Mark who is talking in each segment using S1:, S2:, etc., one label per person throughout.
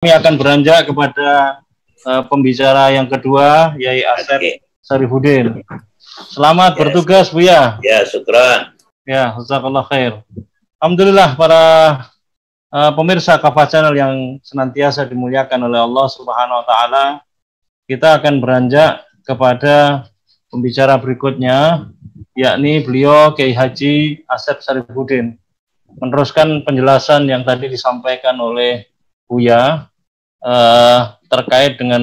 S1: Kami akan beranjak kepada pembicara yang kedua, Yai Asep Sarifudin. Selamat bertugas, Buya.
S2: Ya, syukran.
S1: Ya, jazakallah khair. Alhamdulillah para pemirsa Kafah Channel yang senantiasa dimuliakan oleh Allah Subhanahu wa taala. Kita akan beranjak kepada pembicara berikutnya, yakni beliau Kiai Haji Asep Sarifudin. Meneruskan penjelasan yang tadi disampaikan oleh Buya terkait dengan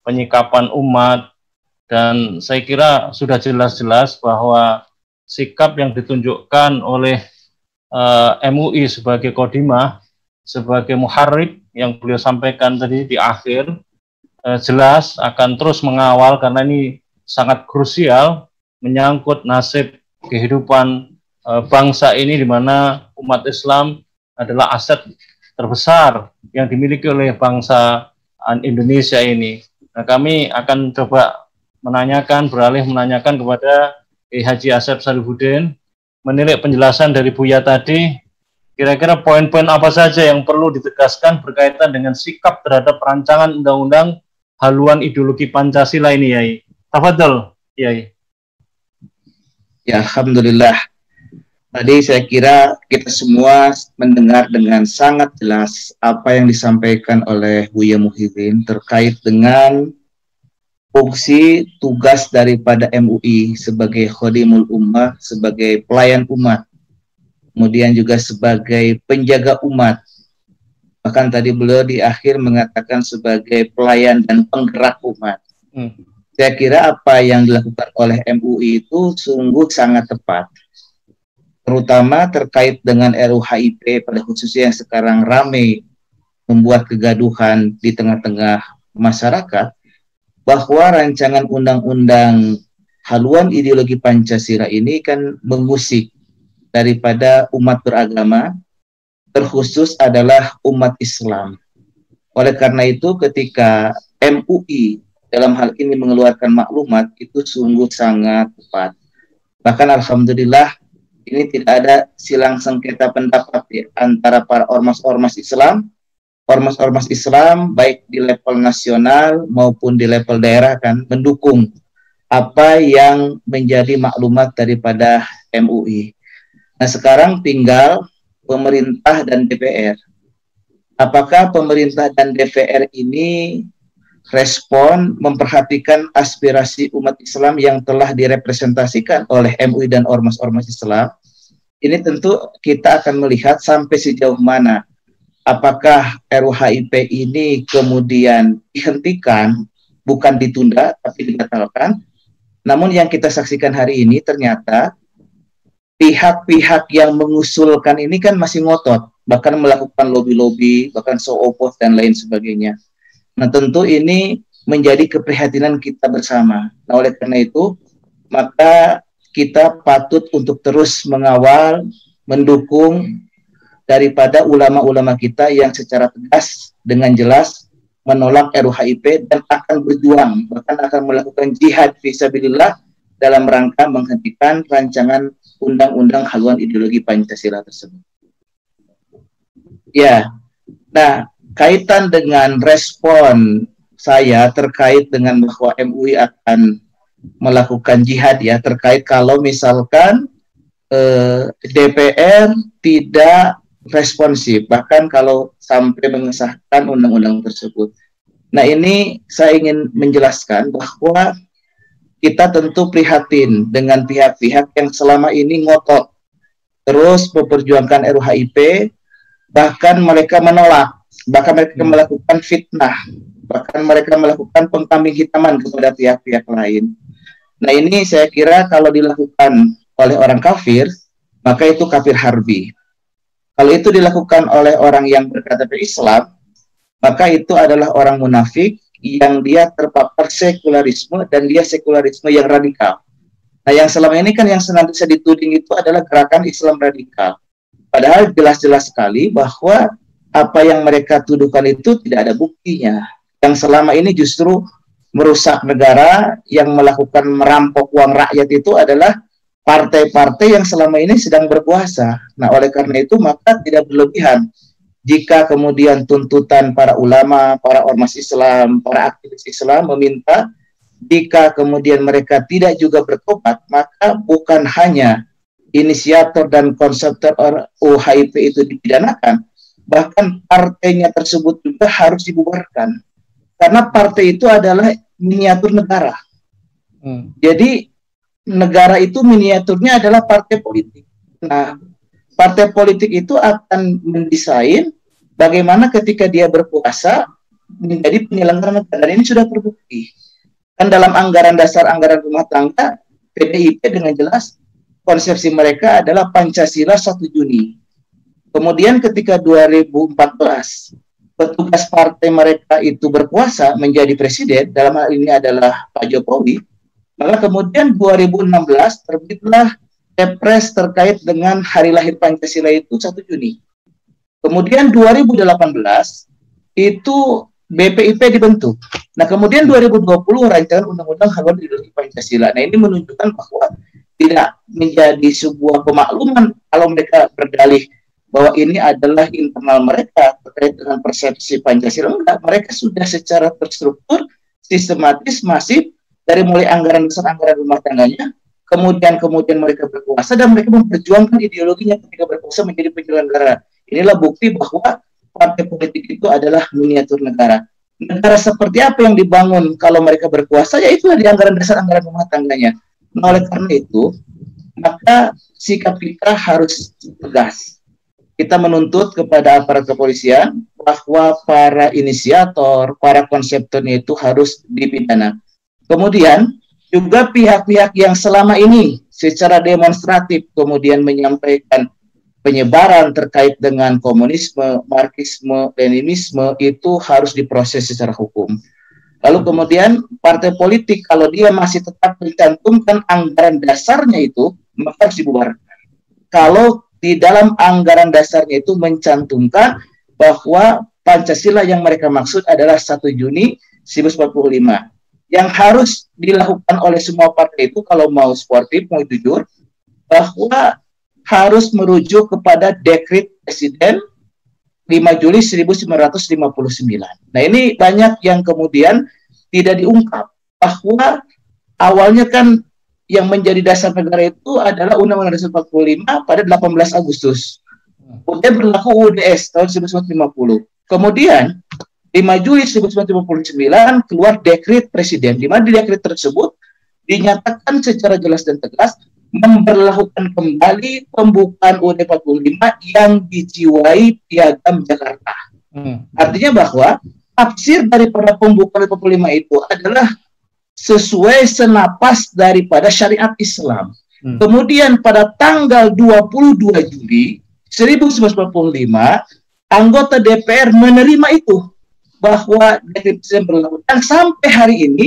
S1: penyikapan umat, dan saya kira sudah jelas-jelas bahwa sikap yang ditunjukkan oleh MUI sebagai Kodimah, sebagai muharrib yang beliau sampaikan tadi di akhir, jelas akan terus mengawal karena ini sangat krusial menyangkut nasib kehidupan bangsa ini, di mana umat Islam adalah aset terbesar yang dimiliki oleh bangsa Indonesia ini. Nah, kami akan coba beralih menanyakan kepada Haji Asep Sarifudin, menilik penjelasan dari Buya tadi, kira-kira poin-poin apa saja yang perlu ditegaskan berkaitan dengan sikap terhadap rancangan undang-undang haluan ideologi Pancasila ini, Yai. Tafadhol, Yai.
S3: Ya, alhamdulillah. Tadi saya kira kita semua mendengar dengan sangat jelas apa yang disampaikan oleh Buya Muhyiddin terkait dengan fungsi tugas daripada MUI sebagai Khodimul Ummah, sebagai pelayan umat, kemudian juga sebagai penjaga umat. Bahkan tadi beliau di akhir mengatakan sebagai pelayan dan penggerak umat. Saya kira apa yang dilakukan oleh MUI itu sungguh sangat tepat, terutama terkait dengan RUU HIP pada khususnya yang sekarang ramai membuat kegaduhan di tengah-tengah masyarakat, bahwa rancangan undang-undang haluan ideologi Pancasila ini kan mengusik daripada umat beragama, terkhusus adalah umat Islam. Oleh karena itu ketika MUI dalam hal ini mengeluarkan maklumat itu sungguh sangat tepat. Bahkan alhamdulillah ini tidak ada silang sengketa pendapat ya, antara para ormas-ormas Islam. Ormas-ormas Islam baik di level nasional maupun di level daerah kan mendukung apa yang menjadi maklumat daripada MUI. Nah, sekarang tinggal pemerintah dan DPR. Apakah pemerintah dan DPR ini respon memperhatikan aspirasi umat Islam yang telah direpresentasikan oleh MUI dan ormas-ormas Islam? Ini tentu kita akan melihat sampai sejauh mana. Apakah RUU HIP ini kemudian dihentikan, bukan ditunda, tapi dibatalkan? Namun yang kita saksikan hari ini ternyata pihak-pihak yang mengusulkan ini kan masih ngotot, bahkan melakukan lobby-lobby, bahkan show of force dan lain sebagainya. Nah, tentu ini menjadi keprihatinan kita bersama. Nah, oleh karena itu, maka kita patut untuk terus mengawal, mendukung daripada ulama-ulama kita yang secara tegas dengan jelas menolak RUU HIP dan akan berjuang, bahkan akan melakukan jihad fisabilillah dalam rangka menghentikan rancangan undang-undang haluan ideologi Pancasila tersebut. Ya, nah kaitan dengan respon saya terkait dengan bahwa MUI akan melakukan jihad ya, terkait kalau misalkan DPR tidak responsif, bahkan kalau sampai mengesahkan undang-undang tersebut. Nah, ini saya ingin menjelaskan bahwa kita tentu prihatin dengan pihak-pihak yang selama ini ngotot terus memperjuangkan RUU HIP, bahkan mereka menolak, bahkan mereka melakukan fitnah, bahkan mereka melakukan pengkambing hitaman kepada pihak-pihak lain. Nah, ini saya kira kalau dilakukan oleh orang kafir, maka itu kafir harbi. Kalau itu dilakukan oleh orang yang berKTP Islam, maka itu adalah orang munafik yang dia terpapar sekularisme dan dia sekularisme yang radikal. Nah, yang selama ini kan yang senantiasa dituding itu adalah gerakan Islam radikal. Padahal jelas-jelas sekali bahwa apa yang mereka tuduhkan itu tidak ada buktinya. Yang selama ini justru merusak negara, yang melakukan merampok uang rakyat itu adalah partai-partai yang selama ini sedang berkuasa. Nah, oleh karena itu maka tidak berlebihan jika kemudian tuntutan para ulama, para ormas Islam, para aktivis Islam meminta jika kemudian mereka tidak juga bertobat, maka bukan hanya inisiator dan konseptor UHIP itu dipidanakan, bahkan partainya tersebut juga harus dibubarkan. Karena partai itu adalah miniatur negara. Jadi negara itu miniaturnya adalah partai politik. Nah, partai politik itu akan mendesain bagaimana ketika dia berkuasa menjadi penyelenggara negara. Dan ini sudah terbukti. Kan dalam anggaran dasar anggaran rumah tangga, PDIP dengan jelas konsepsi mereka adalah Pancasila 1 Juni. Kemudian ketika 2014, petugas partai mereka itu berkuasa menjadi presiden, dalam hal ini adalah Pak Jokowi, maka kemudian 2016 terbitlah Kepres terkait dengan hari lahir Pancasila itu 1 Juni. Kemudian 2018 itu BPIP dibentuk. Nah, kemudian 2020 rancangan undang-undang haluan ideologi Pancasila. Nah, ini menunjukkan bahwa tidak menjadi sebuah pemakluman kalau mereka berdalih bahwa ini adalah internal mereka terkait dengan persepsi Pancasila. Enggak, mereka sudah secara terstruktur, sistematis, masif, dari mulai anggaran besar, anggaran rumah tangganya, kemudian mereka berkuasa dan mereka memperjuangkan ideologinya ketika berkuasa menjadi penyelenggara. Inilah bukti bahwa partai politik itu adalah miniatur negara. Negara seperti apa yang dibangun kalau mereka berkuasa? Ya itulah di anggaran dasar, anggaran rumah tangganya. Nah, oleh karena itu, maka sikap kita harus tegas. Kita menuntut kepada aparat kepolisian bahwa para inisiator, para konseptornya itu harus dipidana. Kemudian juga pihak-pihak yang selama ini secara demonstratif kemudian menyampaikan penyebaran terkait dengan komunisme, marxisme, leninisme itu harus diproses secara hukum. Lalu kemudian partai politik kalau dia masih tetap mencantumkan anggaran dasarnya itu, maka harus dibubarkan. Kalau di dalam anggaran dasarnya itu mencantumkan bahwa Pancasila yang mereka maksud adalah 1 Juni 1945. Yang harus dilakukan oleh semua partai itu kalau mau sportif, mau jujur, bahwa harus merujuk kepada dekret Presiden 5 Juli 1959. Nah, ini banyak yang kemudian tidak diungkap, bahwa awalnya kan yang menjadi dasar negara itu adalah Undang-Undang Dasar 45 pada 18 Agustus. Kemudian berlaku UUDS tahun 1950. Kemudian 5 Juli 1959 keluar dekret Presiden, di mana di dekret tersebut dinyatakan secara jelas dan tegas memberlakukan kembali pembukaan UUD 45 yang dijiwai Piagam Jakarta. Artinya bahwa tafsir daripada pembukaan 45 itu adalah sesuai senapas daripada syariat Islam. Kemudian pada tanggal 22 Juli 1945 anggota DPR menerima itu, bahwa dekret Presiden berlaku, dan sampai hari ini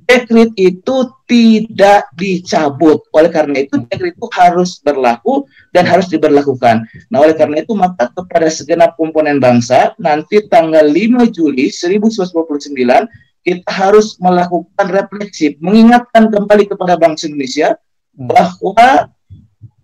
S3: dekret itu tidak dicabut. Oleh karena itu dekret itu harus berlaku dan harus diberlakukan. Nah, oleh karena itu maka kepada segenap komponen bangsa nanti tanggal 5 Juli 1929 kita harus melakukan refleksi, mengingatkan kembali kepada bangsa Indonesia bahwa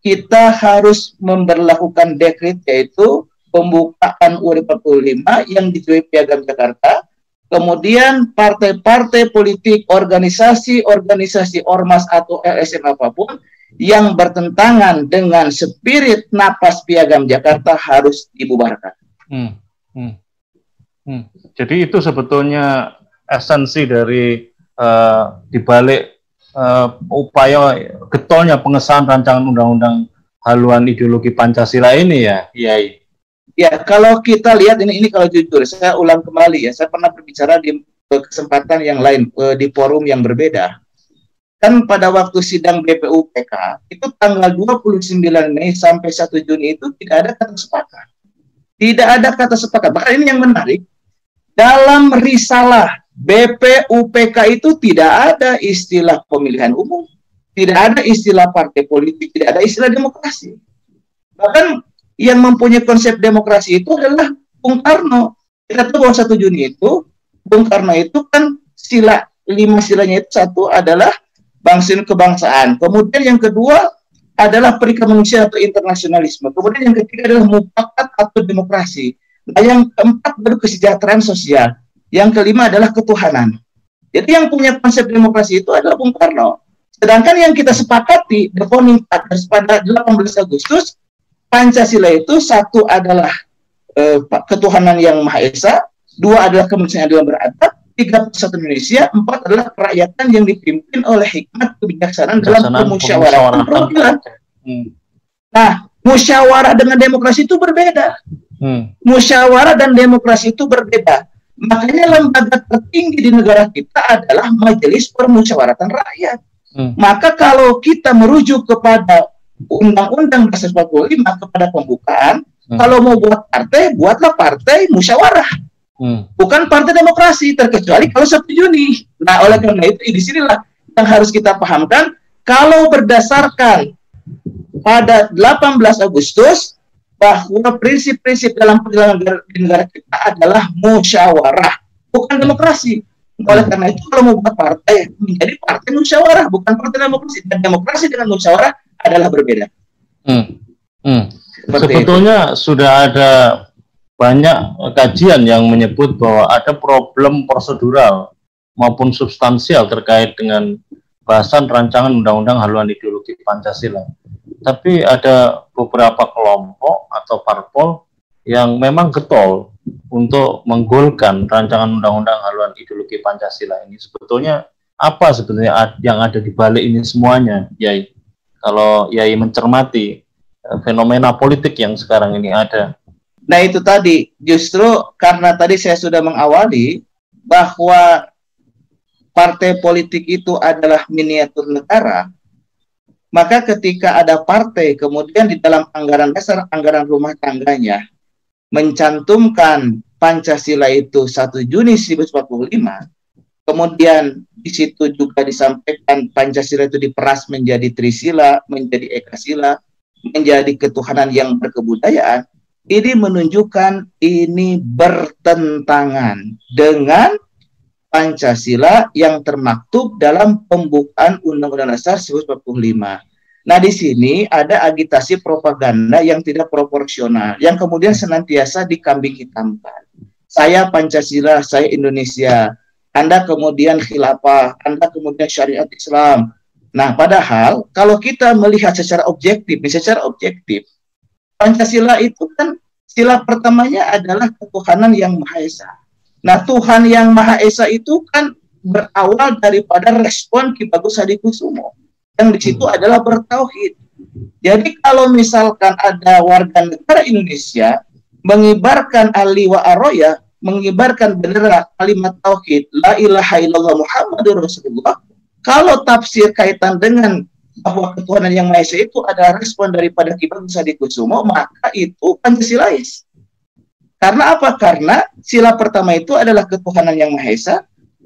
S3: kita harus memberlakukan dekret, yaitu pembukaan UUD 45 yang dijiwai Piagam Jakarta. Kemudian partai-partai politik, organisasi-organisasi ormas atau LSM apapun yang bertentangan dengan spirit napas Piagam Jakarta harus dibubarkan.
S1: Jadi itu sebetulnya esensi dari dibalik upaya getolnya pengesahan rancangan undang-undang haluan ideologi Pancasila ini ya, Kiai.
S3: Ya, kalau kita lihat ini kalau jujur, saya ulang kembali ya, saya pernah berbicara di kesempatan yang lain, di forum yang berbeda. Kan pada waktu sidang BPUPK, itu tanggal 29 Mei sampai 1 Juni itu tidak ada kata sepakat. Tidak ada kata sepakat. Bahkan ini yang menarik, dalam risalah BPUPK itu tidak ada istilah pemilihan umum, tidak ada istilah partai politik, tidak ada istilah demokrasi. Bahkan yang mempunyai konsep demokrasi itu adalah Bung Karno. Kita tahu bahwa 1 Juni itu, Bung Karno itu kan 5 silanya itu, satu adalah bangsa kebangsaan. Kemudian yang kedua adalah perikemanusiaan atau internasionalisme. Kemudian yang ketiga adalah mufakat atau demokrasi. Nah, yang keempat baru kesejahteraan sosial. Yang kelima adalah ketuhanan. Jadi yang punya konsep demokrasi itu adalah Bung Karno. Sedangkan yang kita sepakati, The Founding Fathers pada 18 Agustus, Pancasila itu satu adalah ketuhanan yang Maha Esa, dua adalah kemanusiaan yang beradab, tiga persatuan Indonesia, empat adalah kerakyatan yang dipimpin oleh hikmat kebijaksanaan dalam pemusyawaratan perwakilan. Nah, musyawarah dengan demokrasi itu berbeda. Musyawarah dan demokrasi itu berbeda. Makanya lembaga tertinggi di negara kita adalah Majelis Permusyawaratan Rakyat. Maka kalau kita merujuk kepada Undang-Undang Dasar 45 kepada pembukaan, kalau mau buat partai, buatlah partai musyawarah. Bukan partai demokrasi, terkecuali kalau 1 Juni. Nah, oleh karena itu, di sinilah yang harus kita pahamkan, kalau berdasarkan pada 18 Agustus, bahwa prinsip-prinsip dalam perjalanan di negara kita adalah musyawarah, bukan demokrasi. Oleh karena itu, kalau mau buat partai, menjadi partai musyawarah, bukan partai demokrasi. Dan demokrasi dengan musyawarah adalah berbeda.
S1: Sebetulnya sudah ada banyak kajian yang menyebut bahwa ada problem prosedural maupun substansial terkait dengan bahasan rancangan undang-undang haluan ideologi Pancasila. Tapi ada beberapa kelompok atau parpol yang memang getol untuk menggolkan rancangan undang-undang haluan ideologi Pancasila ini. Sebetulnya apa sebetulnya yang ada di balik ini semuanya, Yai? Kalau Yai mencermati fenomena politik yang sekarang ini ada.
S3: Nah, itu tadi, justru karena tadi saya sudah mengawali bahwa partai politik itu adalah miniatur negara, maka ketika ada partai kemudian di dalam anggaran dasar, anggaran rumah tangganya mencantumkan Pancasila itu 1 Juni 1945, kemudian di situ juga disampaikan Pancasila itu diperas menjadi Trisila, menjadi Ekasila, menjadi ketuhanan yang berkebudayaan, ini menunjukkan ini bertentangan dengan Pancasila yang termaktub dalam pembukaan Undang-Undang Dasar 1945. Nah, di sini ada agitasi propaganda yang tidak proporsional, yang kemudian senantiasa dikambing hitamkan. Saya Pancasila, saya Indonesia. Anda kemudian khilafah, Anda kemudian syariat Islam. Nah, padahal kalau kita melihat secara objektif, Pancasila itu kan sila pertamanya adalah ketuhanan yang Maha Esa. Nah, Tuhan yang Maha Esa itu kan berawal daripada respon Ki Bagus Hadikusumo, yang di situ adalah bertauhid. Jadi kalau misalkan ada warga negara Indonesia mengibarkan aliwa aroya, mengibarkan bendera kalimat tauhid, la ilaha illallah Muhammadur Rasulullah, kalau tafsir kaitan dengan bahwa ketuhanan yang Maha Esa itu adalah respon daripada Ki Bagus Hadikusumo, maka itu Pancasilais. Karena apa? Karena sila pertama itu adalah ketuhanan yang Maha Esa.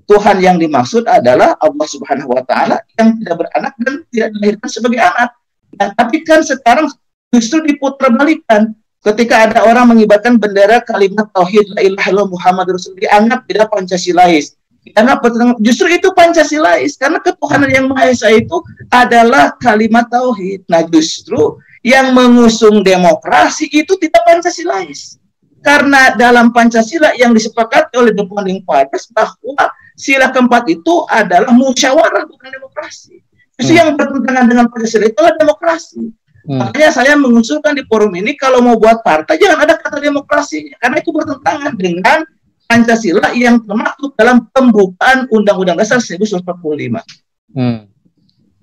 S3: Tuhan yang dimaksud adalah Allah Subhanahu wa Ta'ala yang tidak beranak dan tidak dilahirkan sebagai anak. Nah, tapi kan sekarang justru diputarbalikkan. Ketika ada orang mengibarkan bendera kalimat tauhid la ilaha illallah Muhammadur Rasulullah, dianggap tidak Pancasilais. Karena justru itu Pancasilais, karena ketuhanan yang Maha Esa itu adalah kalimat tauhid. Nah, justru yang mengusung demokrasi itu tidak Pancasilais. Karena dalam Pancasila yang disepakati oleh The Founding Fathers bahwa sila keempat itu adalah musyawarah, bukan demokrasi. Justru yang bertentangan dengan Pancasila itu adalah demokrasi. Makanya saya mengusulkan di forum ini, kalau mau buat partai jangan ada kata demokrasinya, karena itu bertentangan dengan Pancasila yang termaktub dalam pembukaan Undang-Undang Dasar 1945.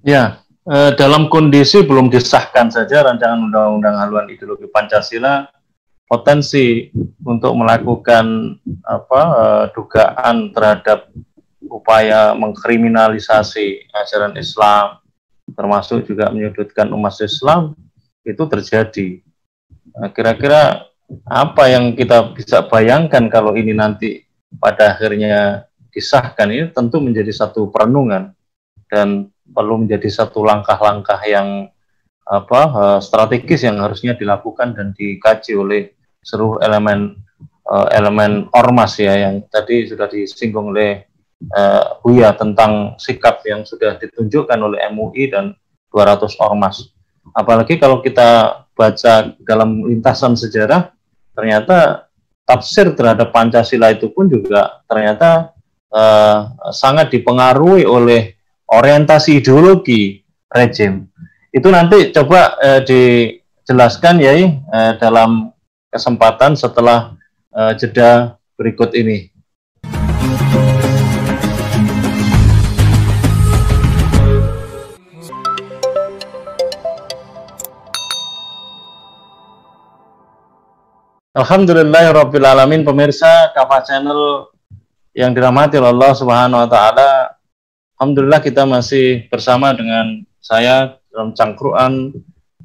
S1: Ya, dalam kondisi belum disahkan saja rancangan Undang-Undang haluan ideologi Pancasila, potensi untuk melakukan dugaan terhadap upaya mengkriminalisasi ajaran Islam, termasuk juga menyudutkan umat Islam, itu terjadi. Kira-kira apa yang kita bisa bayangkan kalau ini nanti pada akhirnya disahkan? Ini tentu menjadi satu perenungan dan perlu menjadi satu langkah-langkah yang strategis yang harusnya dilakukan dan dikaji oleh seluruh elemen ormas ya, yang tadi sudah disinggung oleh Buya tentang sikap yang sudah ditunjukkan oleh MUI dan 200 ormas. Apalagi kalau kita baca dalam lintasan sejarah, ternyata tafsir terhadap Pancasila itu pun juga ternyata sangat dipengaruhi oleh orientasi ideologi rejim. Itu nanti coba dijelaskan Yai dalam kesempatan setelah jeda berikut ini. Alhamdulillahirrabbilalamin, pemirsa Kafah Channel yang dirahmati oleh Allah Subhanahu wa Ta'ala. Alhamdulillah kita masih bersama dengan saya dalam cangkruan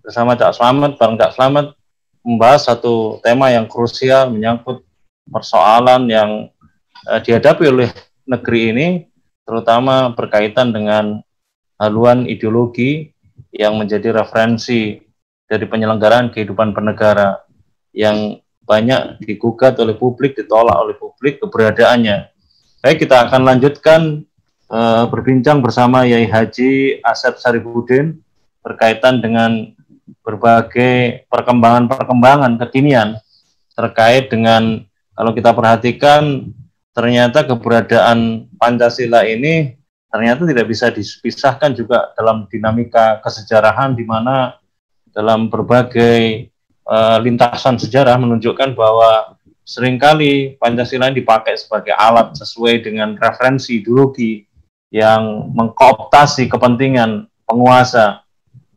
S1: bersama Cak Slamet, bareng Cak Slamet membahas satu tema yang krusial menyangkut persoalan yang dihadapi oleh negeri ini, terutama berkaitan dengan haluan ideologi yang menjadi referensi dari penyelenggaraan kehidupan bernegara yang banyak digugat oleh publik, ditolak oleh publik keberadaannya. Baik, kita akan lanjutkan berbincang bersama Yai Haji Asep Sarifudin berkaitan dengan berbagai perkembangan kekinian terkait dengan, kalau kita perhatikan, ternyata keberadaan Pancasila ini ternyata tidak bisa dipisahkan juga dalam dinamika kesejarahan, di mana dalam berbagai lintasan sejarah menunjukkan bahwa seringkali Pancasila dipakai sebagai alat sesuai dengan referensi ideologi yang mengkooptasi kepentingan penguasa.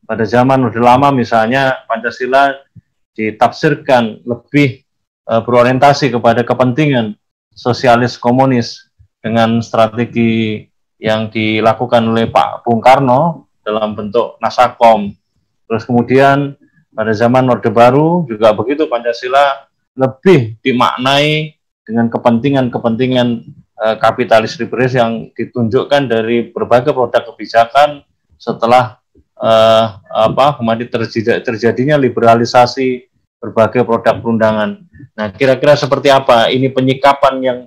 S1: Pada zaman Orde Lama misalnya, Pancasila ditafsirkan lebih berorientasi kepada kepentingan sosialis komunis dengan strategi yang dilakukan oleh Pak Bung Karno dalam bentuk Nasakom. Terus kemudian pada zaman Orde Baru juga begitu, Pancasila lebih dimaknai dengan kepentingan-kepentingan kapitalis liberis yang ditunjukkan dari berbagai produk kebijakan setelah terjadinya liberalisasi berbagai produk perundangan. Nah, kira-kira seperti apa ini penyikapan yang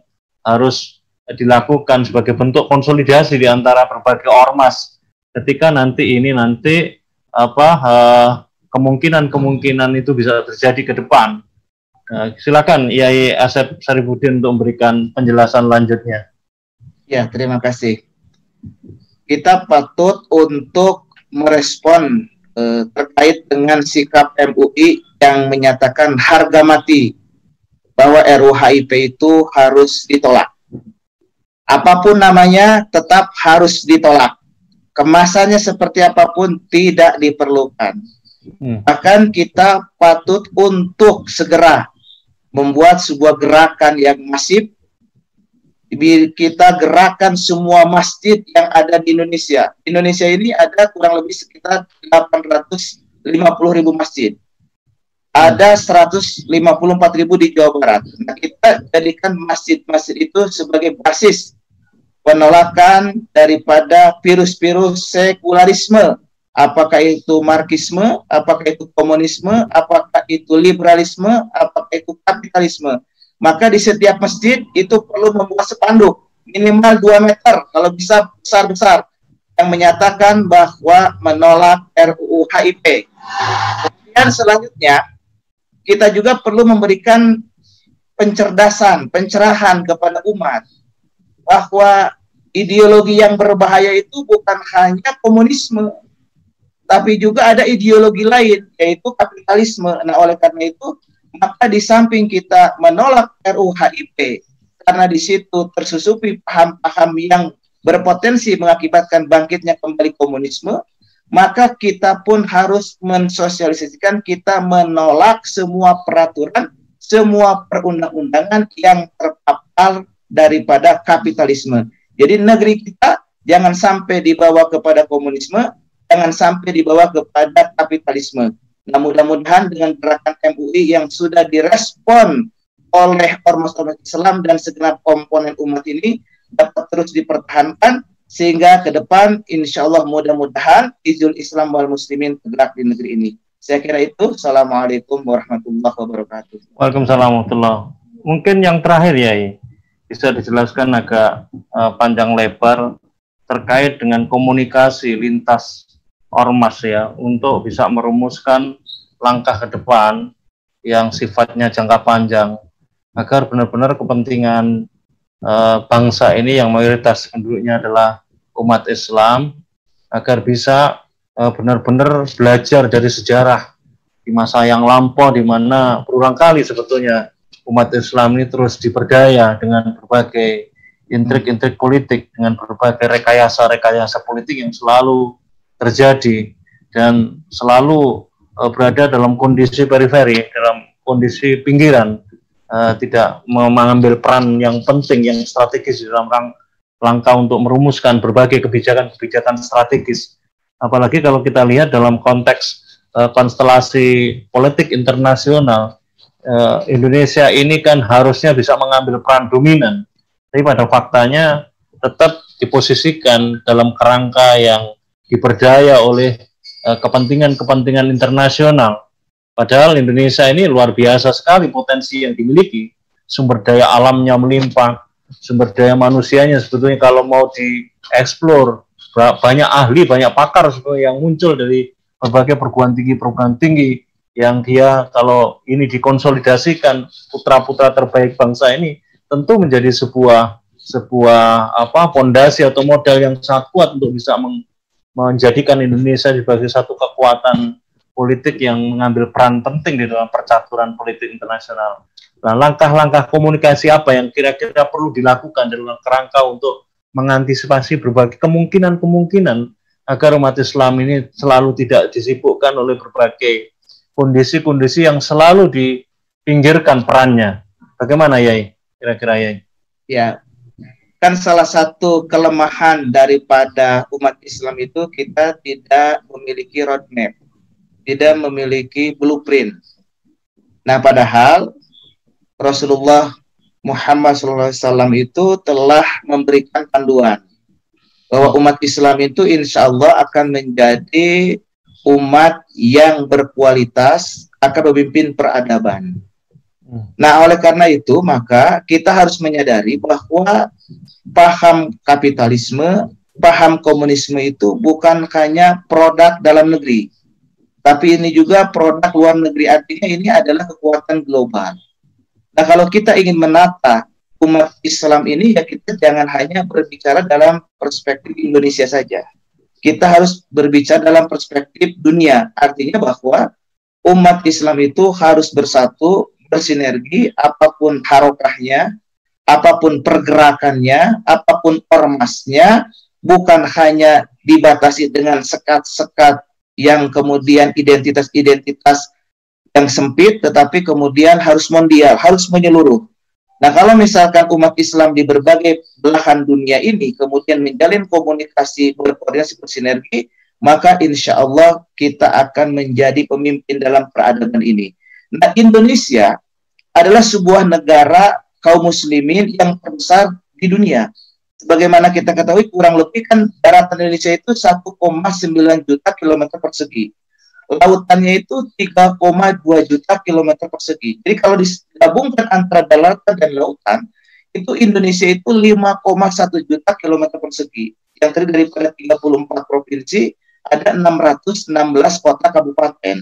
S1: harus dilakukan sebagai bentuk konsolidasi di antara berbagai ormas ketika nanti kemungkinan itu bisa terjadi ke depan. Silakan Yai Asep Sarifudin untuk memberikan penjelasan lanjutnya.
S3: Ya, terima kasih. Kita patut untuk merespon terkait dengan sikap MUI yang menyatakan harga mati bahwa RUU HIP itu harus ditolak. Apapun namanya tetap harus ditolak. Kemasannya seperti apapun tidak diperlukan. Bahkan kita patut untuk segera membuat sebuah gerakan yang masif. Kita gerakan semua masjid yang ada di Indonesia. Indonesia ini ada kurang lebih sekitar 850.000 masjid. Ada 154.000 di Jawa Barat. Nah, kita jadikan masjid-masjid itu sebagai basis penolakan daripada virus-virus sekularisme. Apakah itu marxisme, apakah itu komunisme, apakah itu liberalisme, apakah itu kapitalisme. Maka di setiap masjid itu perlu membuat spanduk minimal 2 meter, kalau bisa besar-besar, yang menyatakan bahwa menolak RUU HIP. Kemudian selanjutnya, kita juga perlu memberikan pencerdasan, pencerahan kepada umat bahwa ideologi yang berbahaya itu bukan hanya komunisme, tapi juga ada ideologi lain, yaitu kapitalisme. Nah, oleh karena itu, maka di samping kita menolak RUU HIP, karena di situ tersusupi paham-paham yang berpotensi mengakibatkan bangkitnya kembali komunisme, maka kita pun harus mensosialisasikan, kita menolak semua peraturan, semua perundang-undangan yang terpapar daripada kapitalisme. Jadi negeri kita jangan sampai dibawa kepada komunisme, jangan sampai dibawa kepada kapitalisme. Nah, mudah-mudahan dengan gerakan MUI yang sudah direspon oleh ormas-ormas Islam dan segenap komponen umat ini dapat terus dipertahankan, sehingga ke depan insya Allah mudah-mudahan izul Islam wal muslimin bergerak di negeri ini. Saya kira itu. Assalamualaikum warahmatullahi wabarakatuh.
S1: Waalaikumsalam warahmatullahi wabarakatuh. Mungkin yang terakhir ya, bisa dijelaskan agak panjang lebar terkait dengan komunikasi lintas ormas ya, untuk bisa merumuskan langkah ke depan yang sifatnya jangka panjang. agar benar-benar kepentingan bangsa ini yang mayoritas penduduknya adalah umat Islam, agar bisa benar-benar belajar dari sejarah di masa yang lampau, di mana berulang kali sebetulnya umat Islam ini terus diperdaya dengan berbagai intrik-intrik politik, dengan berbagai rekayasa-rekayasa politik yang selalu terjadi dan selalu berada dalam kondisi periferi, dalam kondisi pinggiran, tidak mengambil peran yang penting, yang strategis dalam langkah untuk merumuskan berbagai kebijakan-kebijakan strategis. Apalagi kalau kita lihat dalam konteks konstelasi politik internasional, Indonesia ini kan harusnya bisa mengambil peran dominan, tapi pada faktanya tetap diposisikan dalam kerangka yang diberdaya oleh kepentingan-kepentingan internasional. Padahal Indonesia ini luar biasa sekali potensi yang dimiliki, sumber daya alamnya melimpah, sumber daya manusianya sebetulnya kalau mau dieksplor, banyak ahli, banyak pakar yang muncul dari berbagai perguruan tinggi yang dia kalau ini dikonsolidasikan putra-putra terbaik bangsa ini tentu menjadi sebuah pondasi atau modal yang sangat kuat untuk bisa menjadikan Indonesia sebagai satu kekuatan politik yang mengambil peran penting di dalam percaturan politik internasional. Nah, langkah-langkah komunikasi apa yang kira-kira perlu dilakukan dalam kerangka untuk mengantisipasi berbagai kemungkinan-kemungkinan agar umat Islam ini selalu tidak disibukkan oleh berbagai kondisi-kondisi yang selalu dipinggirkan perannya. Bagaimana, Yai? Kira-kira, Yai?
S3: Ya, kan salah satu kelemahan daripada umat Islam itu kita tidak memiliki roadmap, tidak memiliki blueprint. Nah, padahal Rasulullah Muhammad SAW itu telah memberikan panduan bahwa umat Islam itu insya Allah akan menjadi umat yang berkualitas, akan memimpin peradaban. Nah, oleh karena itu, maka kita harus menyadari bahwa paham kapitalisme, paham komunisme itu bukan hanya produk dalam negeri, tapi ini juga produk luar negeri, artinya ini adalah kekuatan global. Nah, kalau kita ingin menata umat Islam ini, ya kita jangan hanya berbicara dalam perspektif Indonesia saja. Kita harus berbicara dalam perspektif dunia, artinya bahwa umat Islam itu harus bersatu, bersinergi, apapun harokahnya, apapun pergerakannya, apapun ormasnya, bukan hanya dibatasi dengan sekat-sekat yang kemudian identitas-identitas yang sempit, tetapi kemudian harus mondial, harus menyeluruh. Nah, kalau misalkan umat Islam di berbagai belahan dunia ini kemudian menjalin komunikasi, berkoordinasi, bersinergi, maka insya Allah kita akan menjadi pemimpin dalam peradaban ini. Nah, Indonesia adalah sebuah negara kaum muslimin yang terbesar di dunia. Sebagaimana kita ketahui, kurang lebih kan daratan Indonesia itu 1,9 juta kilometer persegi. Lautannya itu 3,2 juta kilometer persegi. Jadi kalau digabungkan antara daratan dan lautan, itu Indonesia itu 5,1 juta kilometer persegi. Yang terdiri daripada 34 provinsi, ada 616 kota kabupaten.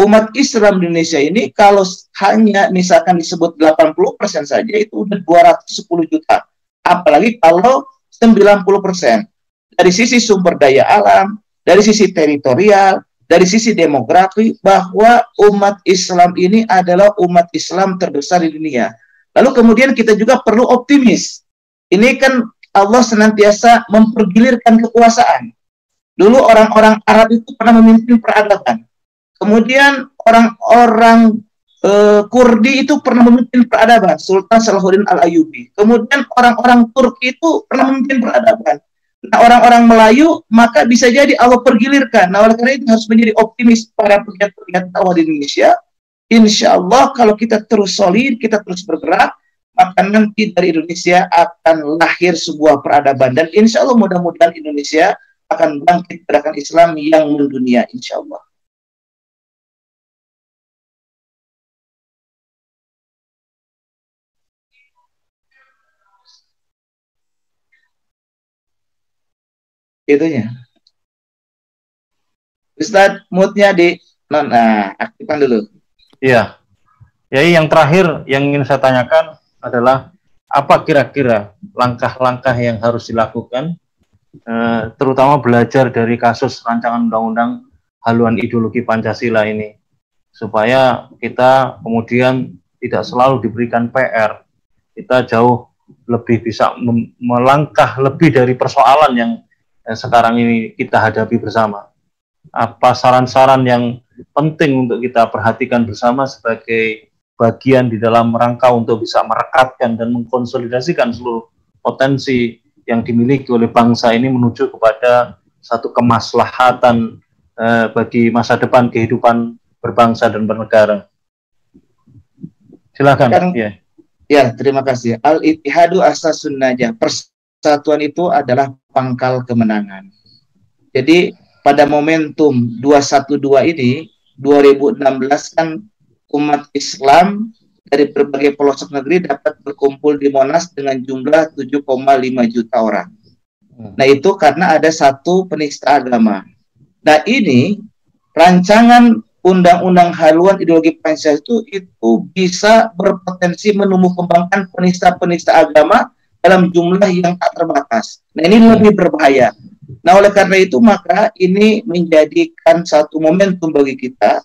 S3: Umat Islam di Indonesia ini kalau hanya misalkan disebut 80% saja itu udah 210 juta. Apalagi kalau 90%. Dari sisi sumber daya alam, dari sisi teritorial, dari sisi demografi, bahwa umat Islam ini adalah umat Islam terbesar di dunia. Lalu kemudian kita juga perlu optimis. Ini kan Allah senantiasa mempergilirkan kekuasaan. Dulu orang-orang Arab itu pernah memimpin peradaban. Kemudian orang-orang Kurdi itu pernah memimpin peradaban, Sultan Salahuddin Al-Ayyubi. Kemudian orang-orang Turki itu pernah memimpin peradaban. Nah, orang-orang Melayu, maka bisa jadi Allah pergilirkan. Nah, oleh karena itu harus menjadi optimis para pegiat-pegiat dakwah di Indonesia. Insya Allah kalau kita terus solid, kita terus bergerak, maka nanti dari Indonesia akan lahir sebuah peradaban. Dan insya Allah mudah-mudahan Indonesia akan bangkit gerakan Islam yang mendunia, insya Allah. Itunya. Ustaz, moodnya di aktifkan dulu.
S1: Iya. Jadi yang terakhir yang ingin saya tanyakan adalah apa kira-kira langkah-langkah yang harus dilakukan, terutama belajar dari kasus rancangan undang-undang haluan ideologi Pancasila ini, supaya kita kemudian tidak selalu diberikan PR, kita jauh lebih bisa melangkah lebih dari persoalan yang sekarang ini kita hadapi bersama. Apa saran-saran yang penting untuk kita perhatikan bersama sebagai bagian di dalam rangka untuk bisa merekatkan dan mengkonsolidasikan seluruh potensi yang dimiliki oleh bangsa ini menuju kepada satu kemaslahatan bagi masa depan kehidupan berbangsa dan bernegara. Silakan.
S3: Ya, terima kasih. Al-ittihadu asasun najah. Persatuan itu adalah pangkal kemenangan. Jadi pada momentum 212 ini, 2016 kan umat Islam dari berbagai pelosok negeri dapat berkumpul di Monas dengan jumlah 7,5 juta orang. Nah, itu karena ada satu penista agama. Nah, ini rancangan undang-undang haluan ideologi Pancasila itu bisa berpotensi menumbuh kembangkan penista-penista agama dalam jumlah yang tak terbatas. Nah, ini lebih berbahaya. Nah, oleh karena itu maka ini menjadikan satu momentum bagi kita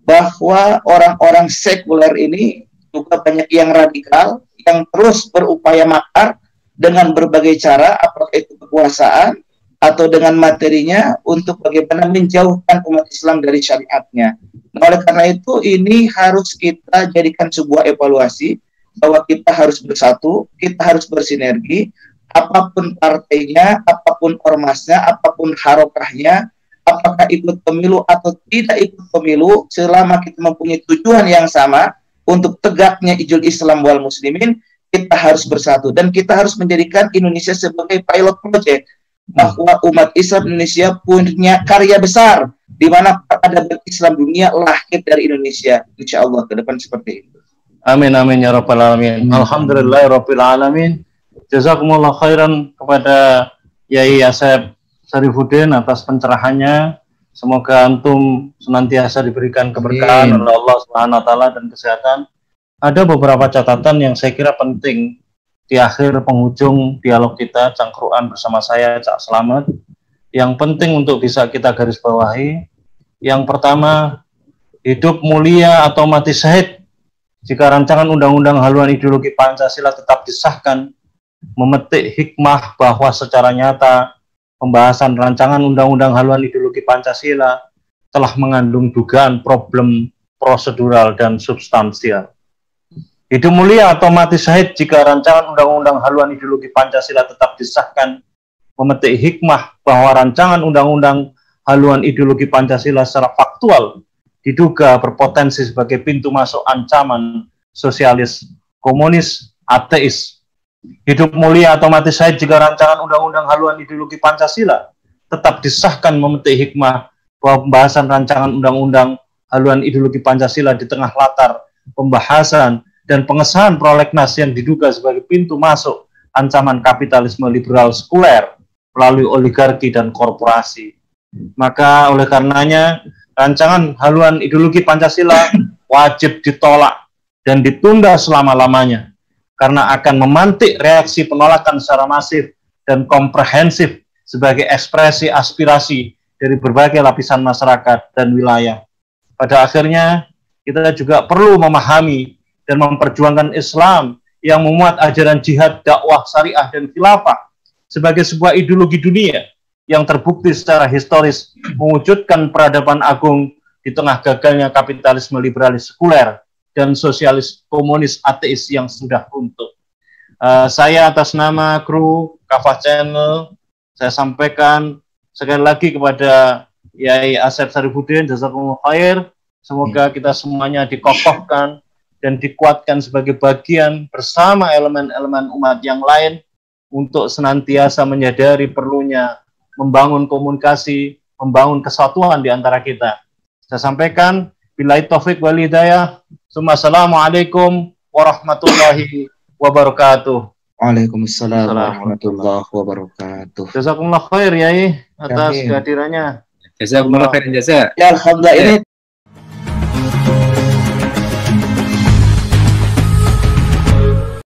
S3: bahwa orang-orang sekuler ini juga banyak yang radikal, yang terus berupaya makar dengan berbagai cara, apakah itu kekuasaan atau dengan materinya untuk bagaimana menjauhkan umat Islam dari syariatnya. Nah, oleh karena itu ini harus kita jadikan sebuah evaluasi bahwa kita harus bersatu, kita harus bersinergi, apapun partainya, apapun ormasnya, apapun harokahnya, apakah ikut pemilu atau tidak ikut pemilu, selama kita mempunyai tujuan yang sama untuk tegaknya ijul Islam wal muslimin, kita harus bersatu dan kita harus menjadikan Indonesia sebagai pilot project, bahwa umat Islam Indonesia punya karya besar di mana peradaban Islam dunia lahir dari Indonesia, insya Allah ke depan seperti itu.
S1: Amin amin ya rabbal alamin. Alhamdulillah rabbil alamin. Jazakumullah khairan kepada Yai Asep Syarifuddin atas pencerahannya. Semoga antum senantiasa diberikan keberkahan oleh Allah Subhanahu wa taala dan kesehatan. Ada beberapa catatan yang saya kira penting di akhir penghujung dialog kita cangkruan bersama saya Cak Slamet, yang penting untuk bisa kita garis bawahi. Yang pertama, hidup mulia atau mati syahid jika rancangan undang-undang haluan ideologi Pancasila tetap disahkan, memetik hikmah bahwa secara nyata pembahasan rancangan undang-undang haluan ideologi Pancasila telah mengandung dugaan problem prosedural dan substansial. Hidup mulia atau mati syahid jika rancangan undang-undang haluan ideologi Pancasila tetap disahkan, memetik hikmah bahwa rancangan undang-undang haluan ideologi Pancasila secara faktual diduga berpotensi sebagai pintu masuk ancaman sosialis, komunis, ateis. Hidup mulia atau mati syahid jika rancangan undang-undang haluan ideologi Pancasila tetap disahkan, memetik hikmah bahwa pembahasan rancangan undang-undang haluan ideologi Pancasila di tengah latar pembahasan dan pengesahan prolegnas yang diduga sebagai pintu masuk ancaman kapitalisme liberal sekuler melalui oligarki dan korporasi. Maka oleh karenanya rancangan haluan ideologi Pancasila wajib ditolak dan ditunda selama-lamanya, karena akan memantik reaksi penolakan secara masif dan komprehensif sebagai ekspresi aspirasi dari berbagai lapisan masyarakat dan wilayah. Pada akhirnya, kita juga perlu memahami dan memperjuangkan Islam yang memuat ajaran jihad, dakwah, syariah, dan khilafah sebagai sebuah ideologi dunia yang terbukti secara historis mewujudkan peradaban agung di tengah gagalnya kapitalisme liberalis sekuler dan sosialis komunis ateis yang sudah runtuh. Saya atas nama kru Kafah Channel, saya sampaikan sekali lagi kepada Yai Asep Syarifuddin, jazakumullah khair. Semoga kita semuanya dikokohkan dan dikuatkan sebagai bagian bersama elemen-elemen umat yang lain untuk senantiasa menyadari perlunya membangun komunikasi, membangun kesatuan di antara kita. Saya sampaikan, billahi taufik wal hidayah. Assalamualaikum warahmatullahi wabarakatuh.
S3: Waalaikumsalam warahmatullahi wabarakatuh.
S1: Jazakumullah khair Yai atas kehadirannya.
S2: Jazakumullah khairan jasa.
S3: Ya, alhamdulillah ini